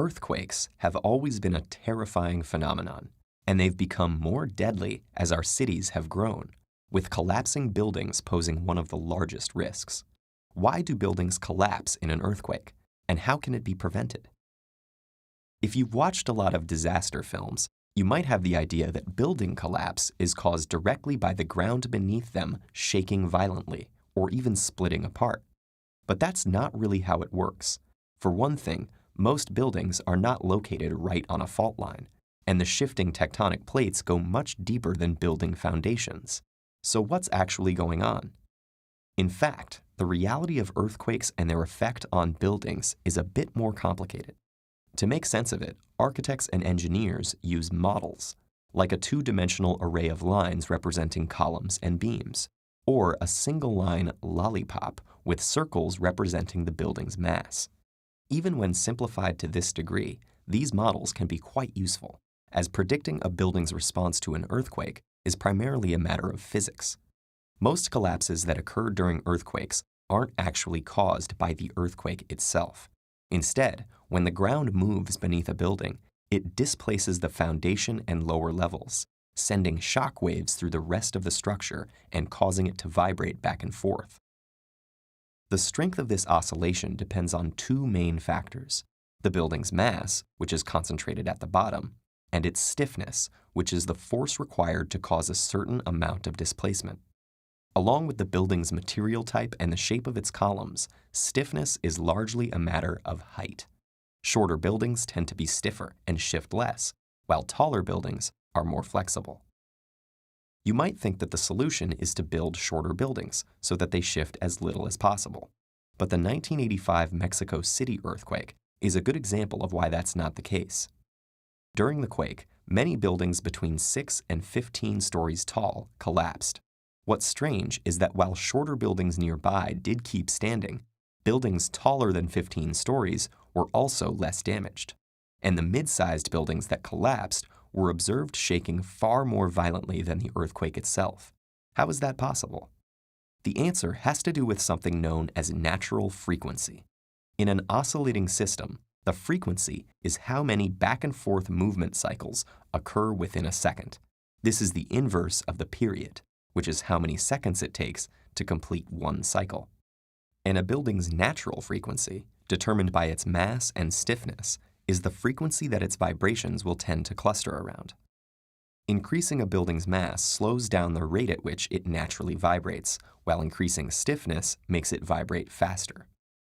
Earthquakes have always been a terrifying phenomenon, and they've become more deadly as our cities have grown, with collapsing buildings posing one of the largest risks. Why do buildings collapse in an earthquake, and how can it be prevented? If you've watched a lot of disaster films, you might have the idea that building collapse is caused directly by the ground beneath them shaking violently or even splitting apart. But that's not really how it works. For one thing, most buildings are not located right on a fault line, and the shifting tectonic plates go much deeper than building foundations. So what's actually going on? In fact, the reality of earthquakes and their effect on buildings is a bit more complicated. To make sense of it, architects and engineers use models, like a two-dimensional array of lines representing columns and beams, or a single-line lollipop with circles representing the building's mass. Even when simplified to this degree, these models can be quite useful, as predicting a building's response to an earthquake is primarily a matter of physics. Most collapses that occur during earthquakes aren't actually caused by the earthquake itself. Instead, when the ground moves beneath a building, it displaces the foundation and lower levels, sending shock waves through the rest of the structure and causing it to vibrate back and forth. The strength of this oscillation depends on two main factors: the building's mass, which is concentrated at the bottom, and its stiffness, which is the force required to cause a certain amount of displacement. Along with the building's material type and the shape of its columns, stiffness is largely a matter of height. Shorter buildings tend to be stiffer and shift less, while taller buildings are more flexible. You might think that the solution is to build shorter buildings so that they shift as little as possible. But the 1985 Mexico City earthquake is a good example of why that's not the case. During the quake, many buildings between 6 and 15 stories tall collapsed. What's strange is that while shorter buildings nearby did keep standing, buildings taller than 15 stories were also less damaged. And the mid-sized buildings that collapsed were observed shaking far more violently than the earthquake itself. How is that possible? The answer has to do with something known as natural frequency. In an oscillating system, the frequency is how many back-and-forth movement cycles occur within a second. This is the inverse of the period, which is how many seconds it takes to complete one cycle. And a building's natural frequency, determined by its mass and stiffness, is the frequency that its vibrations will tend to cluster around. Increasing a building's mass slows down the rate at which it naturally vibrates, while increasing stiffness makes it vibrate faster.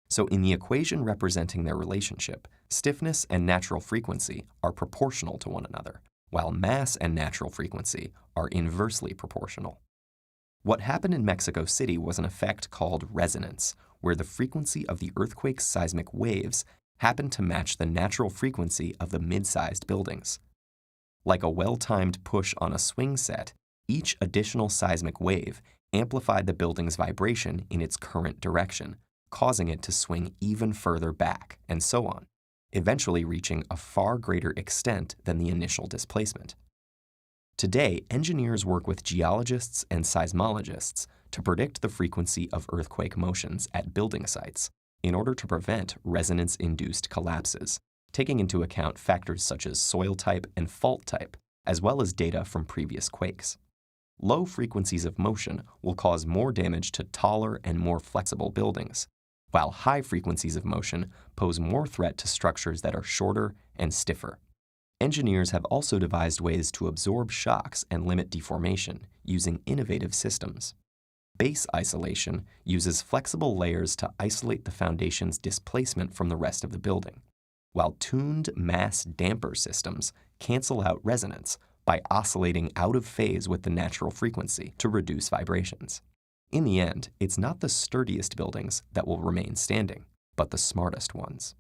So in the equation representing their relationship, stiffness and natural frequency are proportional to one another, while mass and natural frequency are inversely proportional. What happened in Mexico City was an effect called resonance, where the frequency of the earthquake's seismic waves happened to match the natural frequency of the mid-sized buildings. Like a well-timed push on a swing set, each additional seismic wave amplified the building's vibration in its current direction, causing it to swing even further back, and so on, eventually reaching a far greater extent than the initial displacement. Today, engineers work with geologists and seismologists to predict the frequency of earthquake motions at building sites in order to prevent resonance-induced collapses, taking into account factors such as soil type and fault type, as well as data from previous quakes. Low frequencies of motion will cause more damage to taller and more flexible buildings, while high frequencies of motion pose more threat to structures that are shorter and stiffer. Engineers have also devised ways to absorb shocks and limit deformation using innovative systems. Base isolation uses flexible layers to isolate the foundation's displacement from the rest of the building, while tuned mass damper systems cancel out resonance by oscillating out of phase with the natural frequency to reduce vibrations. In the end, it's not the sturdiest buildings that will remain standing, but the smartest ones.